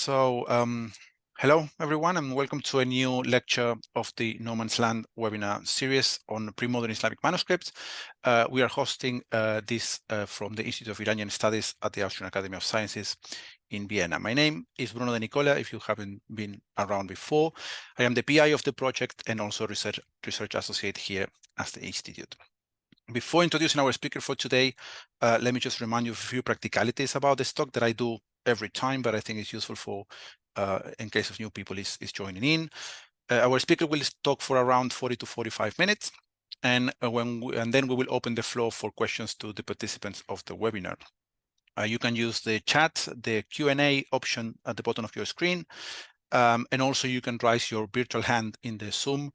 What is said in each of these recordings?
Hello, everyone, and welcome to a new lecture of the No Man's Land webinar series on pre-modern Islamic manuscripts. We are hosting this from the Institute of Iranian Studies at the Austrian Academy of Sciences in Vienna. My name is Bruno De Nicola, if you haven't been around before. I am the PI of the project and also research associate here at the Institute. Before introducing our speaker for today, let me just remind you of a few practicalities about this talk that I do every time, but I think it's useful for in case of new people is joining in. Our speaker will talk for around 40 to 45 minutes, and then we will open the floor for questions to the participants of the webinar. You can use the chat, the Q&A option at the bottom of your screen, and also you can raise your virtual hand in the Zoom,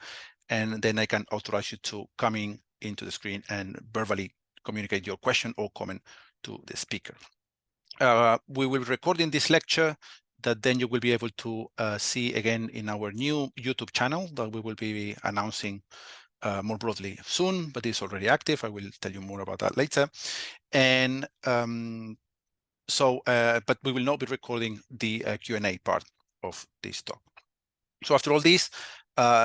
and then I can authorize you to come into the screen and verbally communicate your question or comment to the speaker. We will be recording this lecture that then you will be able to see again in our new YouTube channel that we will be announcing more broadly soon, but it's already active. I will tell you more about that later. And but we will not be recording the Q&A part of this talk. So after all this,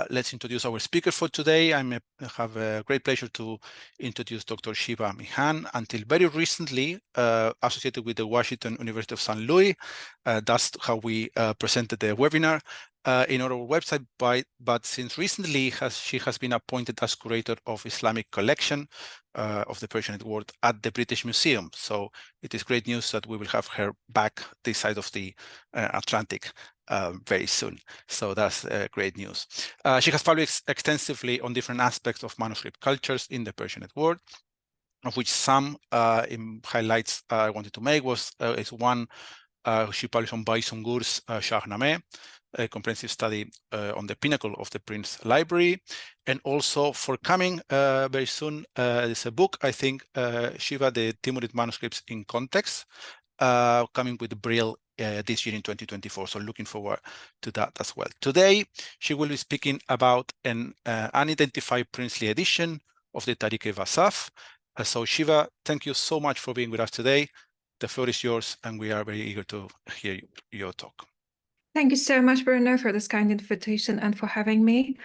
let's introduce our speaker for today. I have a great pleasure to introduce Dr. Shiva Mihan, until very recently associated with the Washington University of St. Louis. That's how we presented the webinar in our website, but since recently she has been appointed as curator of Islamic collection of the Persian world at the British Museum. So it is great news that we will have her back this side of the Atlantic very soon. So that's great news. She has published extensively on different aspects of manuscript cultures in the Persian world, of which some highlights I wanted to make is one she published on Bāysunghur's Shahnameh, a comprehensive study on the pinnacle of the Prince Library, and also forthcoming very soon there's a book, I think, Shiva, the Timurid manuscripts in context, coming with Brill this year in 2024. So looking forward to that as well. Today, she will be speaking about an unidentified princely edition of the Tārīkh-i Vaṣṣāf. So Shiva, thank you so much for being with us today. The floor is yours, and we are very eager to hear your talk. Thank you so much, Bruno, for this kind invitation and for having me.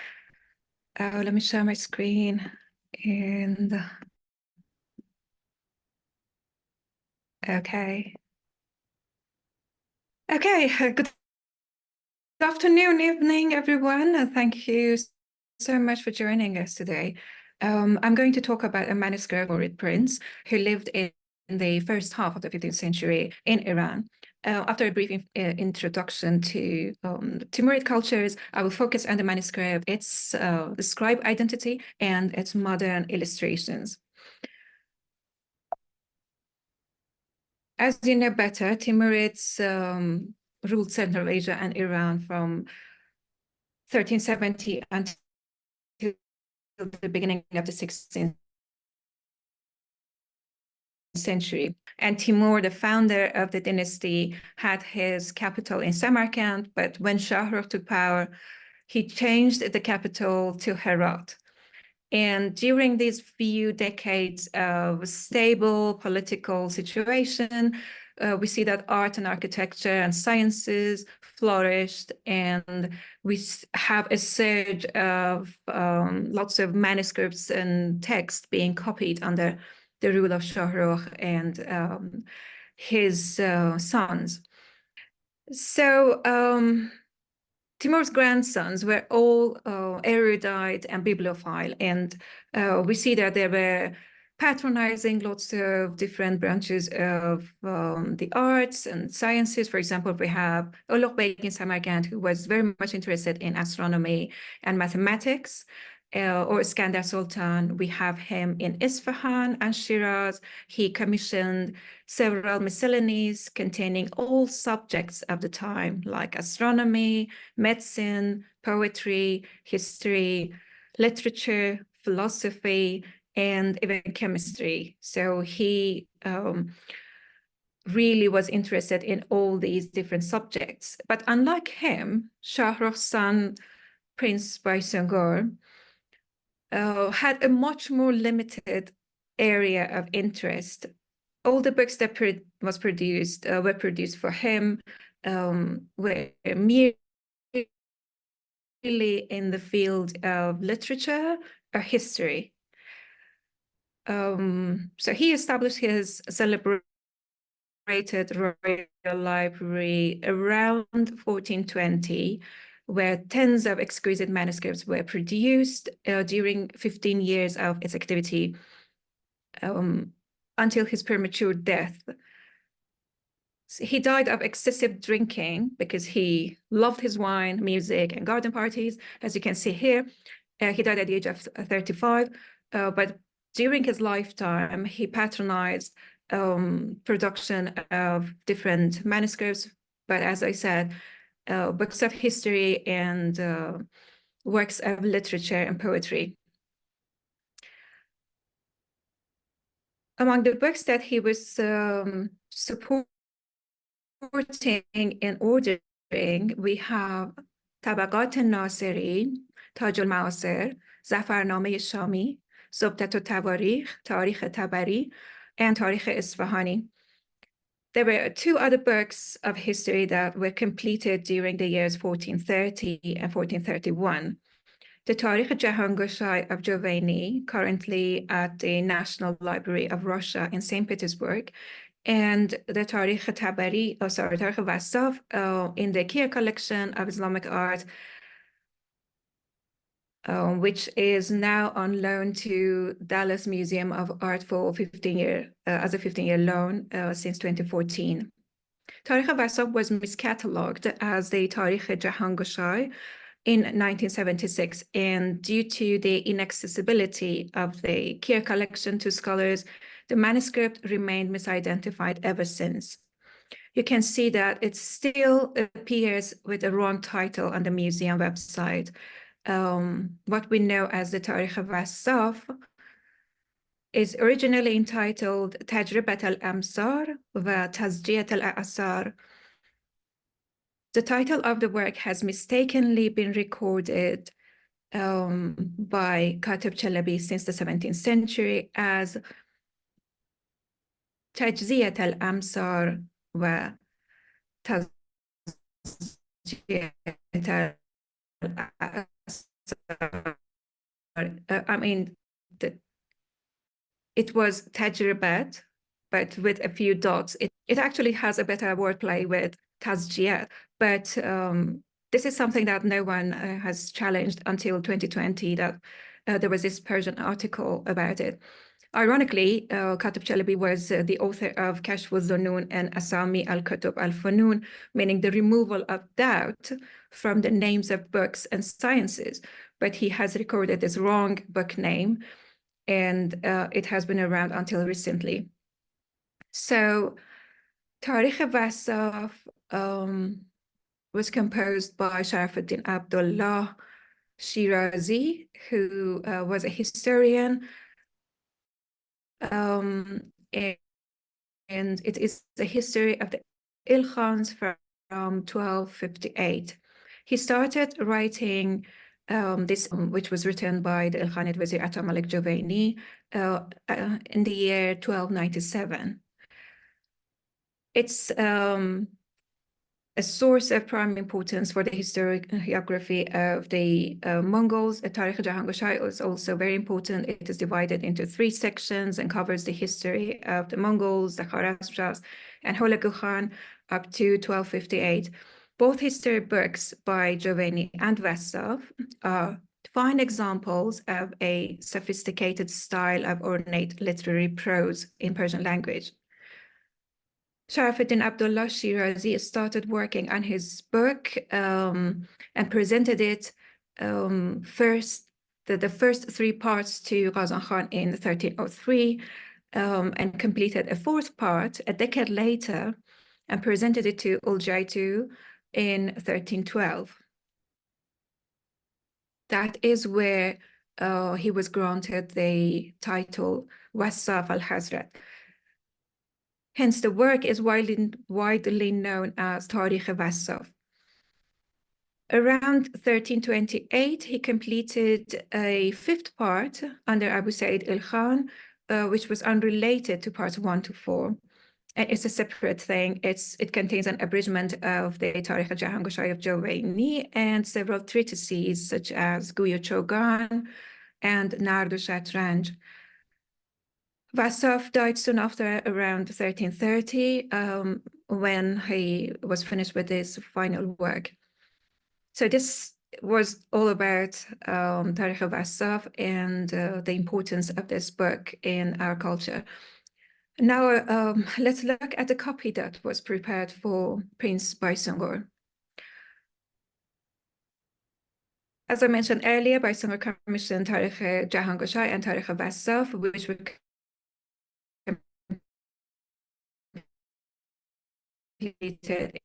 Let me share my screen. And okay. Good afternoon, evening, everyone. Thank you so much for joining us today. I'm going to talk about a manuscript Timurid prince who lived in the first half of the 15th century in Iran. After a brief introduction to Timurid cultures, I will focus on the manuscript, its the scribe identity, and its modern illustrations. As you know better, Timurids ruled Central Asia and Iran from 1370 until the beginning of the 16th century. And Timur, the founder of the dynasty, had his capital in Samarkand, but when Shahrukh took power, he changed the capital to Herat. And during these few decades of stable political situation, we see that art and architecture and sciences flourished, and we have a surge of lots of manuscripts and texts being copied under the rule of Shahrukh and his sons. So Timur's grandsons were all erudite and bibliophile, and we see that they were patronizing lots of different branches of the arts and sciences. For example, we have Uluq Bey in Samarkand, who was very much interested in astronomy and mathematics. Or Iskandar Sultan, we have him in Isfahan and Shiraz. He commissioned several miscellanies containing all subjects of the time, like astronomy, medicine, poetry, history, literature, philosophy, and even chemistry. So he really was interested in all these different subjects. But unlike him, Shahrukh's son, Prince Bāysunghur, had a much more limited area of interest. All the books that were produced for him were merely in the field of literature or history. So he established his celebrated royal library around 1420, where tens of exquisite manuscripts were produced during 15 years of its activity, until his premature death. So he died of excessive drinking because he loved his wine, music, and garden parties. As you can see here, he died at the age of 35, but during his lifetime, he patronized production of different manuscripts. But as I said, books of history and works of literature and poetry. Among the books that he was supporting and ordering, we have طبقات ناصری، تاج المعاصر، ظفرنامه شامی، زبدة التواریخ، تاریخ طبری, and Tārīkh Isfahani. There were two other books of history that were completed during the years 1430 and 1431. The Tārīkh-i Jahāngushāy of Jovani, currently at the National Library of Russia in St. Petersburg, and the Tārīkh-i Tārīkh-i Vaṣṣāf in the Kir collection of Islamic art, which is now on loan to Dallas Museum of Art for 15-year as a 15-year loan since 2014. Tārīkh-i Vaṣṣāf was miscataloged as the Tārīkh-i Jahāngushāy in 1976, and due to the inaccessibility of the Kir collection to scholars, the manuscript remained misidentified ever since. You can see that it still appears with a wrong title on the museum website. What we know as the Tārīkh-i Vaṣṣāf is originally entitled تجربة الأمصار وتسجية الآثار. The title of the work has mistakenly been recorded by Katib Chalabi since the 17th century as تجزية الأمصار وتسجية الآثار. I mean, it was tajribat, but with a few dots. It actually has a better wordplay with tasjiyat, but this is something that no one has challenged until 2020, that there was this Persian article about it. Ironically, Katib Chalabi was the author of Kashf al-Dhunun and Asami al-Kutub al-Funun, meaning the removal of doubt from the names of books and sciences, but he has recorded this wrong book name, and it has been around until recently. So Tārīkh-i Vaṣṣāf was composed by Sharafuddin Abdullah Shirazi, who was a historian, and it is the history of the Ilkhans from 1258. He started writing this, which was written by the Ilkhanid Wazir Atamalik Jovani in the year 1297. It's a source of prime importance for the historiography of the Mongols. Tārīkh-i Jahāngushāy is also very important. It is divided into 3 sections and covers the history of the Mongols, the Khwarezmshahs, and Hulagu Khan up to 1258. Both history books by Jovani and Vaṣṣāf are fine examples of a sophisticated style of ornate literary prose in Persian language. Sharafuddin Abdullah Shirazi started working on his book and presented it first, the first 3 parts to Ghazan Khan in 1303, and completed a 4th part a decade later and presented it to Uljaitu in 1312. That is where he was granted the title Wassaf al-Hazrat. Hence, the work is widely known as Tārīkh-i Vaṣṣāf. Around 1328, he completed a 5th part under Abu Sa'id al-Khan, which was unrelated to parts 1 to 4. and it's a separate thing. It contains an abridgment of the Tārīkh-i Jahāngushāy of Jawayni and several treatises such as Guyo Chogan and Nardu Shatranj. Vaṣṣāf died soon after, around 1330, when he was finished with his final work. So this was all about Tārīkh-i Vaṣṣāf and the importance of this book in our culture. Now, let's look at the copy that was prepared for Prince Bāysunghur. As I mentioned earlier, Bāysunghur commissioned Tārīkh-i Jahāngushāy and Tārīkh-i Vaṣṣāf, which were completed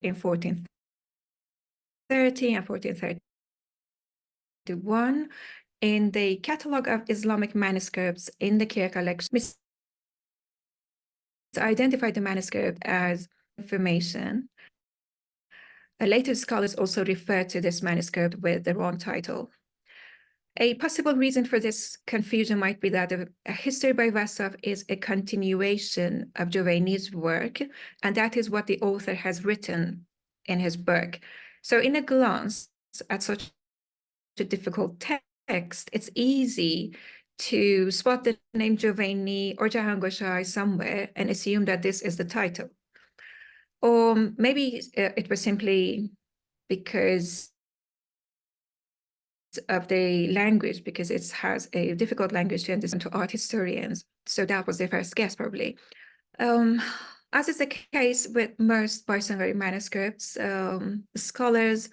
in 1430 and 1431 in the Catalogue of Islamic Manuscripts in the Care Collection. Identified the manuscript as information. Later scholars also refer to this manuscript with the wrong title. A possible reason for this confusion might be that a history by Vaṣṣāf is a continuation of Jawayni's work, and that is what the author has written in his book. So in a glance at such a difficult text, it's easy to spot the name Jawayni or Jahāngushāy somewhere and assume that this is the title. Or maybe it was simply because of the language, because it has a difficult language to understand to art historians. So that was their first guess, probably. As is the case with most Bāysunghur manuscripts, scholars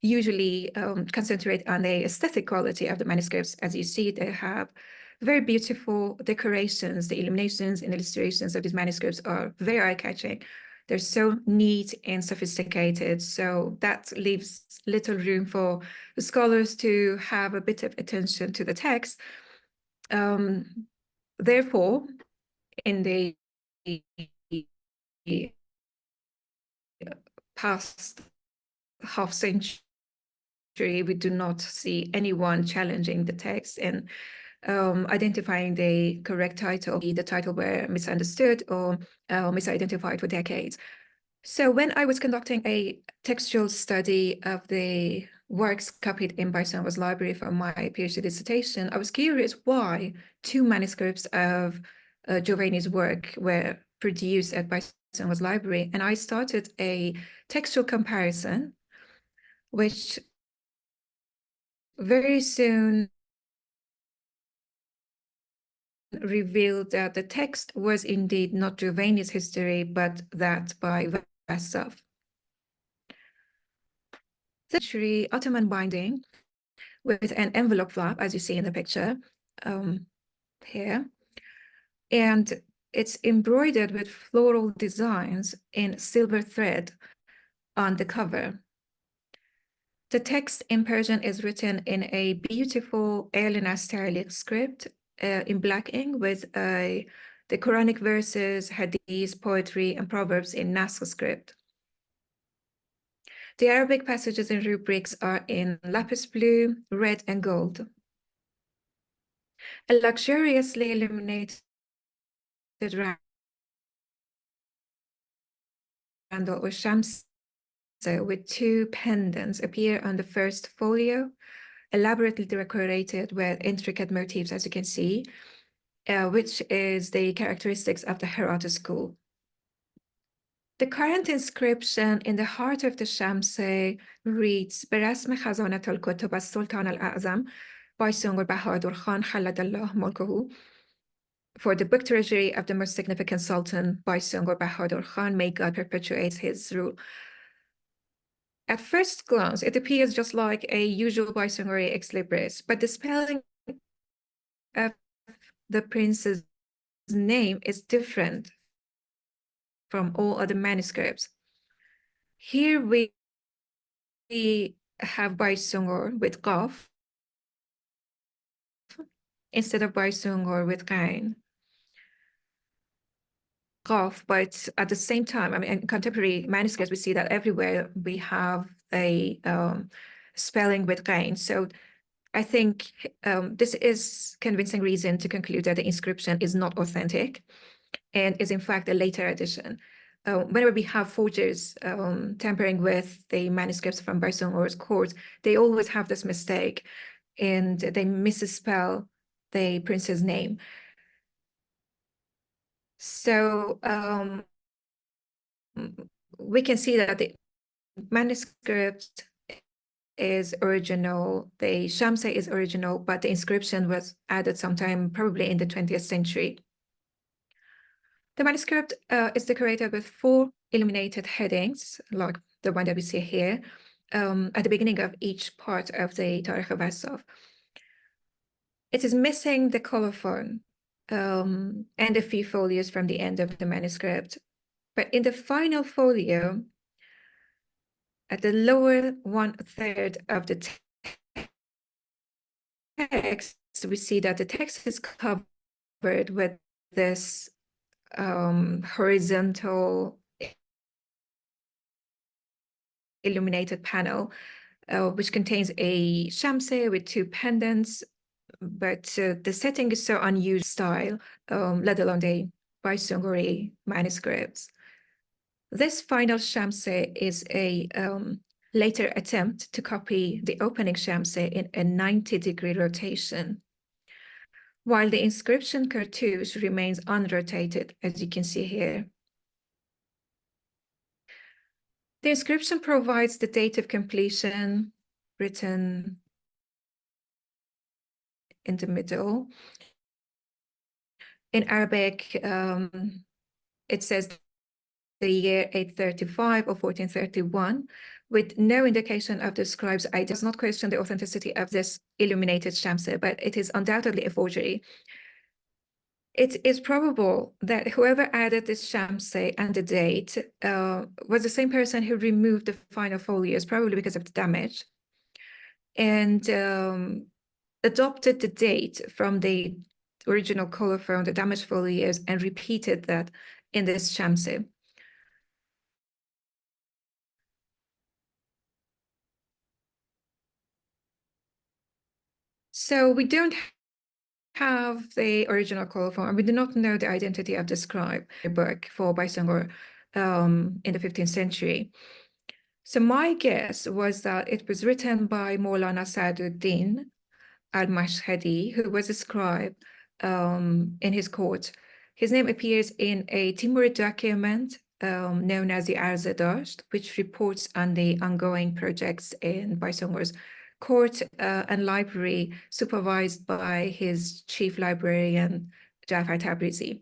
usually concentrate on the aesthetic quality of the manuscripts. As you see, they have very beautiful decorations. The illuminations and illustrations of these manuscripts are very eye-catching. They're so neat and sophisticated, so that leaves little room for the scholars to have a bit of attention to the text. Therefore, in the past half century, we do not see anyone challenging the text and identifying the correct title. The title were misunderstood or misidentified for decades. So when I was conducting a textual study of the works copied in Bāysunghur's library for my PhD dissertation, I was curious why two manuscripts of Jawayni's work were produced at Bāysunghur's library, and I started a textual comparison, which very soon revealed that the text was indeed not Jawayni's history, but that by Vaṣṣāf. Century Ottoman binding with an envelope flap, as you see in the picture here, and it's embroidered with floral designs in silver thread on the cover. The text in Persian is written in a beautiful early Tārīkh script in black ink with the Quranic verses, hadith, poetry, and proverbs in Nasr script. The Arabic passages and rubrics are in lapis blue, red, and gold. A luxuriously illuminated randle or shamsa with two pendants appear on the first folio, elaborately decorated with intricate motifs, as you can see, which is the characteristics of the Herat school. The current inscription in the heart of the Shamse reads, "Berasm Khazanat al-Kutub as-Sultan al-A'zam, Bāysunghur Bahadur Khan Khalladallah Mulkuhu," for the book treasury of the most significant Sultan, Bāysunghur Bahadur Khan, may God perpetuate his rule. At first glance, it appears just like a usual Bāysunghuri ex libris, but the spelling of the prince's name is different from all other manuscripts. Here we have Bāysunghur with Qaf instead of Bāysunghur with Ghain. Qaf, but at the same time, I mean, in contemporary manuscripts, we see that everywhere we have a spelling with Ghain. So I think this is convincing reason to conclude that the inscription is not authentic. and is in fact a later edition. Whenever we have forgers tampering with the manuscripts from Bāysunghur's court, they always have this mistake, and they misspell the prince's name. So we can see that the manuscript is original, the shamse is original, but the inscription was added sometime probably in the 20th century. The manuscript is decorated with 4 illuminated headings, like the one that we see here, at the beginning of each part of the Tārīkh-i Vaṣṣāf. It is missing the colophon and a few folios from the end of the manuscript. But in the final folio, at the lower 1/3 of the text, we see that the text is covered with this horizontal illuminated panel, which contains a shamse with 2 pendants, but the setting is so unusual style, let alone the Bāysunghuri manuscripts. This final shamse is a later attempt to copy the opening shamse in a 90-degree rotation, while the inscription cartouche remains unrotated, as you can see here. The inscription provides the date of completion written in the middle. In Arabic, it says the year 835 or 1431, with no indication of the scribe's ID. It does not question the authenticity of this illuminated shamse, but it is undoubtedly a forgery. It is probable that whoever added this shamse and the date was the same person who removed the final folios, probably because of the damage, and adopted the date from the original colophon, the damaged folios, and repeated that in this shamse. So we don't have the original colophon, and we do not know the identity of the scribe book for Bāysunghur in the 15th century. So my guess was that it was written by Maulana Sa'duddin al-Mashhadi, who was a scribe in his court. His name appears in a Timurid document known as the Arz-e-Dasht, which reports on the ongoing projects in Bāysunghur's court and library, supervised by his chief librarian, Jafar Tabrizi.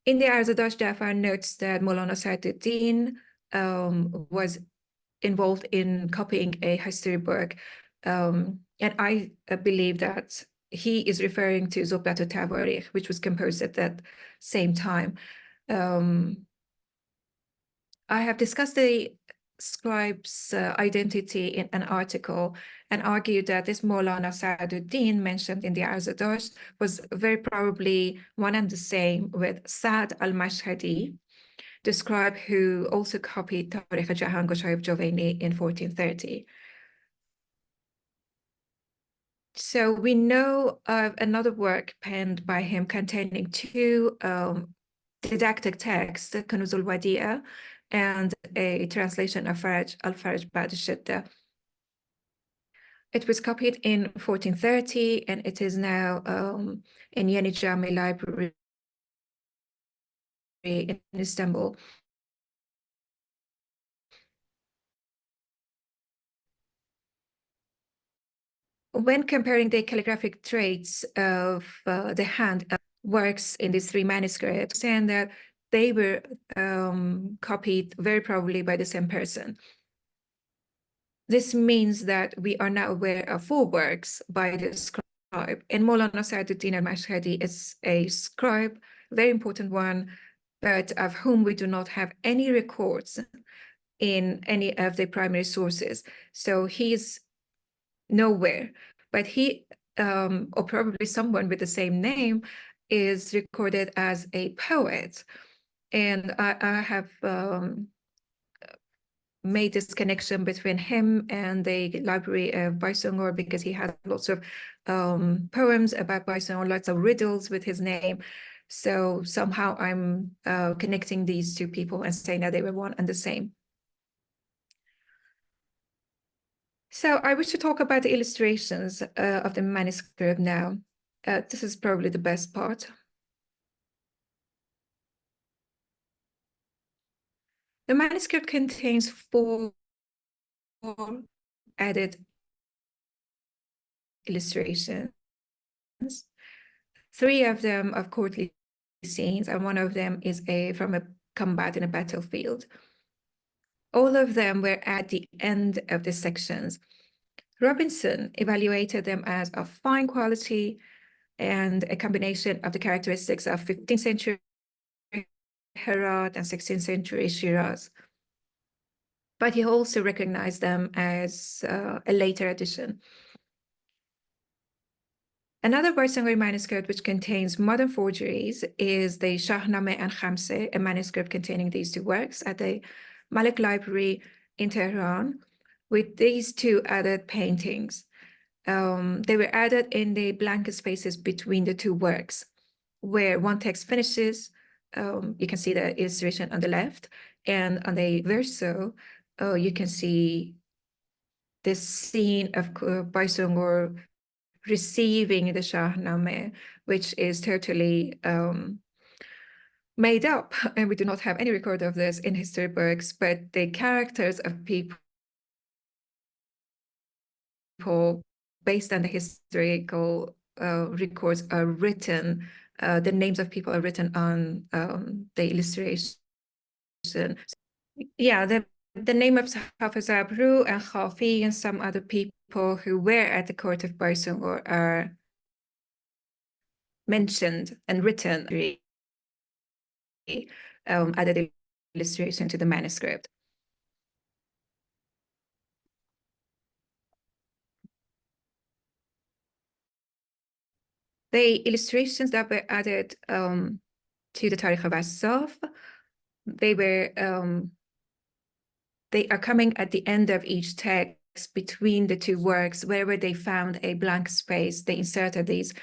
In the Arz-e-Dasht, Jafar notes that Maulana Sa'duddin was involved in copying a history book, and I believe that he is referring to Zubdat al-Tārīkh, which was composed at that same time. I have discussed the scribe's identity in an article and argued that this Maulana Sa'duddin mentioned in the Arz-e-Dasht was very probably one and the same with Sa'd al-Mashhadi, the scribe who also copied Tārīkh-i Jahāngushāy of Jovayni in 1430. So we know of another work penned by him containing 2 didactic texts, Kunūz al-Wadi'a and a translation of al-Faraj Ba'd al-Shidda. It was copied in 1430, and it is now in Yeni Jami Library in Istanbul. When comparing the calligraphic traits of the hand works in these 3 manuscripts, and that they were copied very probably by the same person. This means that we are now aware of 4 works by the scribe, and Maulana Sa'duddin al-Mashhadi is a scribe, very important one, but of whom we do not have any records in any of the primary sources. So he's nowhere, but he, or probably someone with the same name, is recorded as a poet. And I have made this connection between him and the library of Bāysunghur, because he has lots of poems about Bāysunghur, lots of riddles with his name. So somehow I'm connecting these two people and saying that they were one and the same. So I wish to talk about the illustrations of the manuscript now. This is probably the best part. The manuscript contains 4 added illustrations. 3 of them of courtly scenes, and 1 of them is from a combat in a battlefield. All of them were at the end of the sections. Robinson evaluated them as of fine quality and a combination of the characteristics of 15th century Herat and 16th century Shiraz. But he also recognized them as a later addition. Another Bāysunghur manuscript which contains modern forgeries is the Shahnameh and Khamseh, a manuscript containing these 2 works at the Malik Library in Tehran, with these 2 added paintings. They were added in the blank spaces between the 2 works, where one text finishes. You can see the illustration on the left, and on the verso, you can see this scene of Bāysunghur receiving the Shahnameh, which is totally made up, and we do not have any record of this in history books, but the characters of people based on the historical records are written, the names of people are written on the illustration. Yeah, the name of Hafiz Abru and Khafi and some other people who were at the court of Bāysunghur are mentioned and written, added illustration to the manuscript. The illustrations that were added to the Tārīkh-i Vaṣṣāf, they are coming at the end of each text between the 2 works. Wherever they found a blank space, they inserted these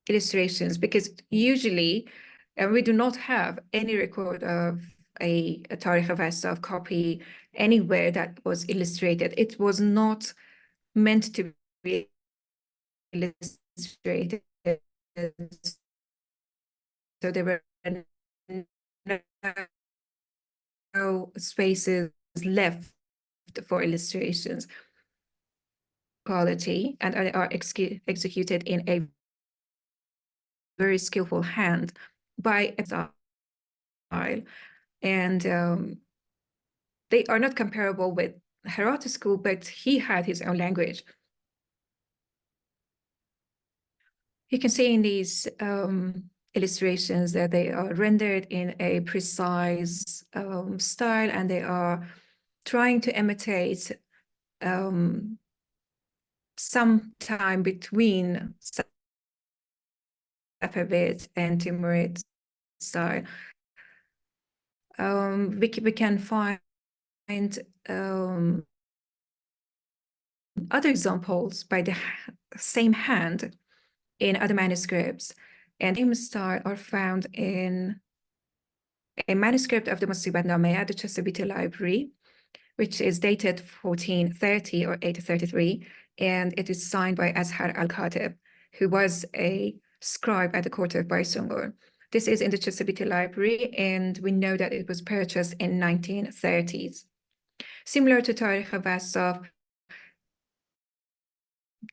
illustrations, because usually we do not have any record of a Tārīkh-i Vaṣṣāf copy anywhere that was illustrated. It was not meant to be illustrated, so there were no spaces left for illustrations. Quality, and are executed in a very skillful hand by a style, and they are not comparable with Herat school, but he had his own language. You can see in these illustrations that they are rendered in a precise style, and they are trying to imitate some time between Safavid and Timurid style. We can find other examples by the same hand in other manuscripts, and same style are found in a manuscript of the Musibatnameh at the Chesapeake Library, which is dated 1430 or 1833, and it is signed by Azhar al-Khatib, who was a scribe at the court of Bāysunghur. This is in the Chesapeake Library, and we know that it was purchased in 1930s. Similar to Tārīkh-i Vaṣṣāf,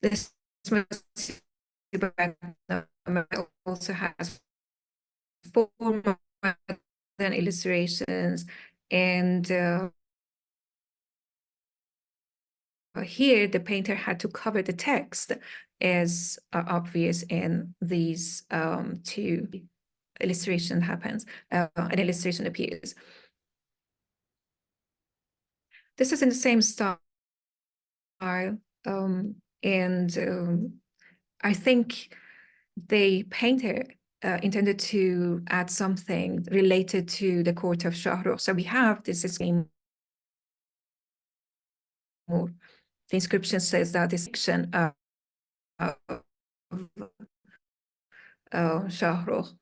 this also has 4 modern illustrations, and here the painter had to cover the text, as obvious in these 2 illustration happens, an illustration appears. This is in the same style, and I think the painter intended to add something related to the court of Shahrukh. So we have this scheme. The inscription says that this section Shahrukh.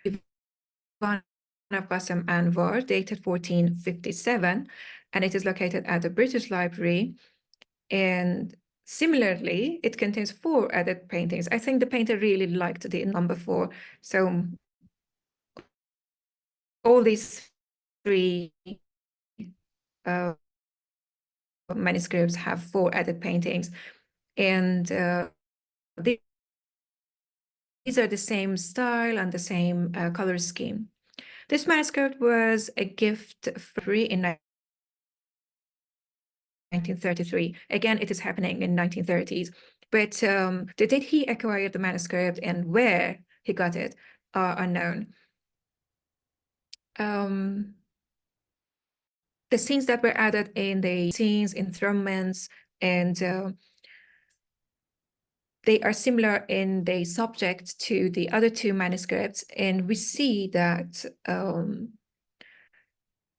Divan of Qasim Anwar, dated 1457, and it is located at the British Library. And similarly, it contains 4 added paintings. I think the painter really liked the number 4. So all these 3 manuscripts have 4 added paintings. And these are the same style and the same color scheme. This manuscript was a gift free in 1933. Again, it is happening in 1930s. But the date he acquired the manuscript and where he got it are unknown. The scenes that were added in the scenes, enthronements, and they are similar in the subject to the other 2 manuscripts. And we see that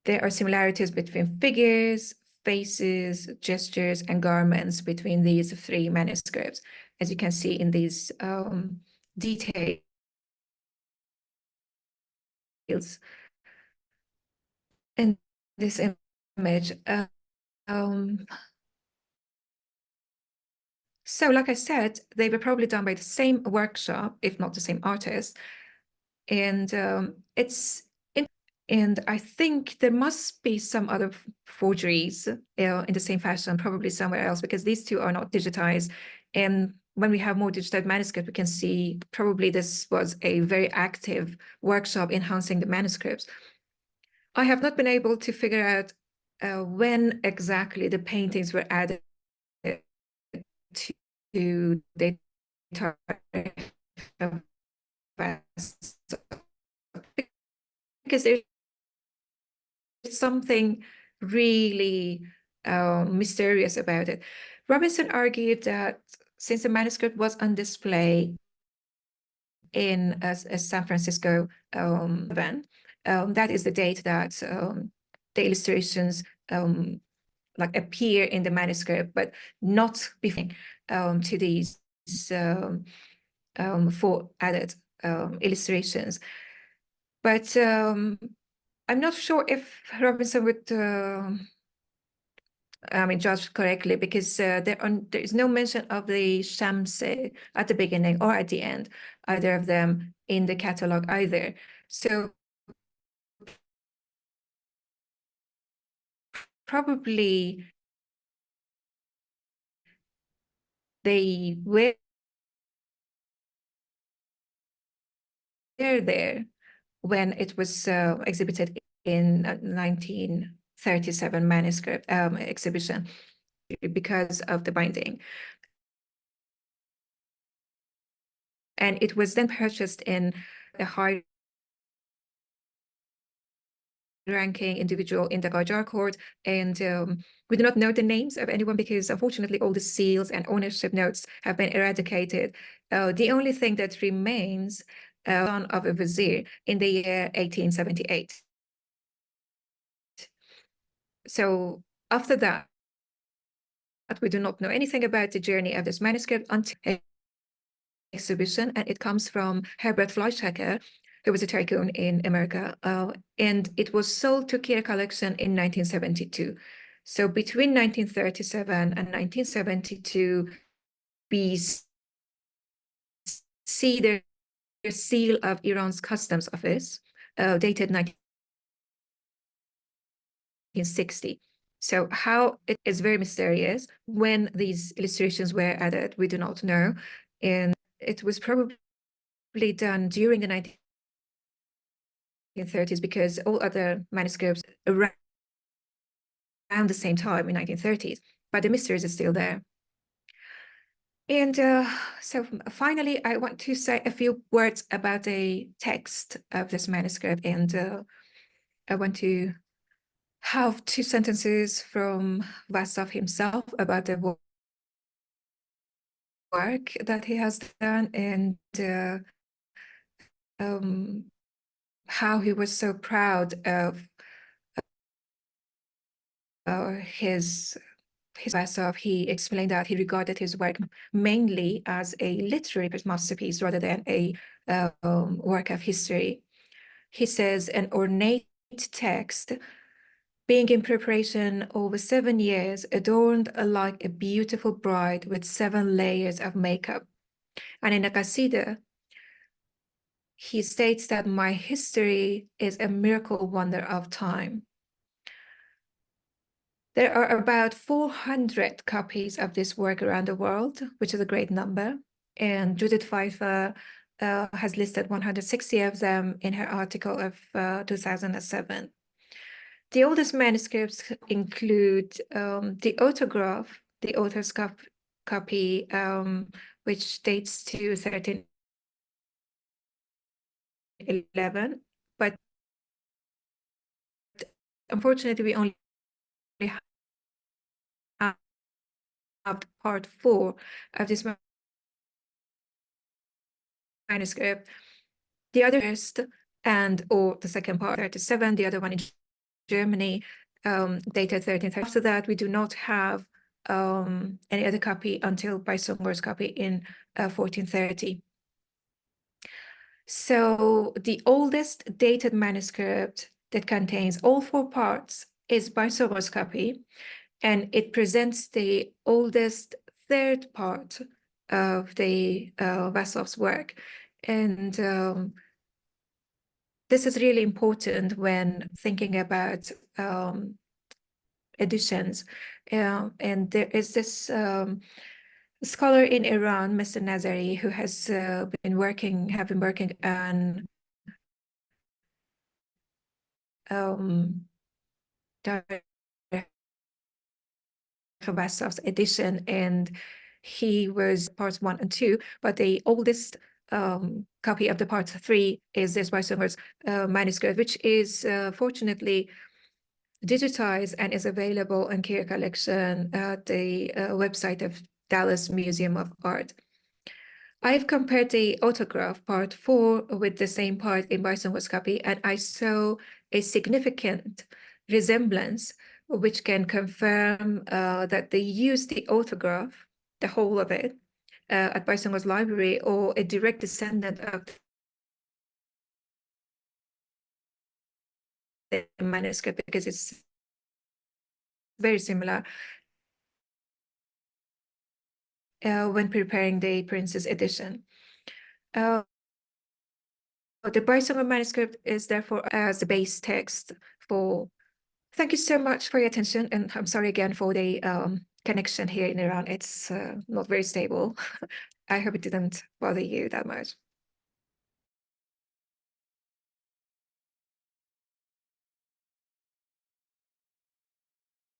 there are similarities between figures, faces, gestures, and garments between these 3 manuscripts, as you can see in these details. In this image. So like I said, they were probably done by the same workshop, if not the same artist. And and I think there must be some other forgeries in the same fashion, probably somewhere else, because these 2 are not digitized. And when we have more digitized manuscript, we can see probably this was a very active workshop enhancing the manuscripts. I have not been able to figure out when exactly the paintings were added to the Tārīkh-i Vaṣṣāf, because there's something really mysterious about it. Robinson argued that since the manuscript was on display in a San Francisco event, that is the date that the illustrations like appear in the manuscript, but not before to these 4 added illustrations. But I'm not sure if Robinson would judge correctly, because there is no mention of the Shamse at the beginning or at the end, either of them in the catalog either. So probably they were there when it was exhibited in 1937 manuscript exhibition, because of the binding. And it was then purchased in a high ranking individual in the Qajar court, and we do not know the names of anyone because unfortunately all the seals and ownership notes have been eradicated. The only thing that remains son of a vizier in the year 1878. So after that, we do not know anything about the journey of this manuscript until exhibition, and it comes from Herbert Fleischhacker, who was a tycoon in America, and it was sold to Kira Collection in 1972. So between 1937 and 1972, we see the seal of Iran's customs office, dated 1960. So how it is very mysterious when these illustrations were added, we do not know. And it was probably done during the 1930s, because all other manuscripts around the same time in 1930s, but the mysteries are still there. And so finally, I want to say a few words about the text of this manuscript, and I want to have 2 sentences from Vaṣṣāf himself about the work that he has done, and how he was so proud of his his Vaṣṣāf, he explained that he regarded his work mainly as a literary masterpiece rather than a work of history. He says an ornate text being in preparation over 7 years, adorned like a beautiful bride with 7 layers of makeup. And in a qasida, he states that my history is a miracle wonder of time. There are about 400 copies of this work around the world, which is a great number. And Judith Pfeiffer has listed 160 of them in her article of 2007. The oldest manuscripts include the autograph, the author's copy, which dates to 1311, but unfortunately we only have part 4 of this manuscript. The other first or the second part, 37, the other one in Germany, dated 1330. After that, we do not have any other copy until Bāysunghur's copy in 1430. So the oldest dated manuscript that contains all 4 parts is Bāysunghur's copy, and it presents the oldest 3rd part of the Vaṣṣāf's work. And this is really important when thinking about editions. And there is this scholar in Iran, Mr. Nazari, who has been working on Tārīkh-i Vaṣṣāf's edition, and he was parts 1 and 2, but the oldest copy of the part 3 is this Bāysunghur's manuscript, which is fortunately digitized and is available in Kira collection at the website of Dallas Museum of Art. I've compared the autograph part 4 with the same part in Bāysunghur's copy, and I saw a significant resemblance, which can confirm that they used the autograph, the whole of it, at Bāysunghur's library, or a direct descendant of the manuscript, because it's very similar when preparing the Prince's edition. The Bāysunghur manuscript is therefore as the base text for. Thank you so much for your attention, and I'm sorry again for the connection here in Iran. It's not very stable. I hope it didn't bother you that much.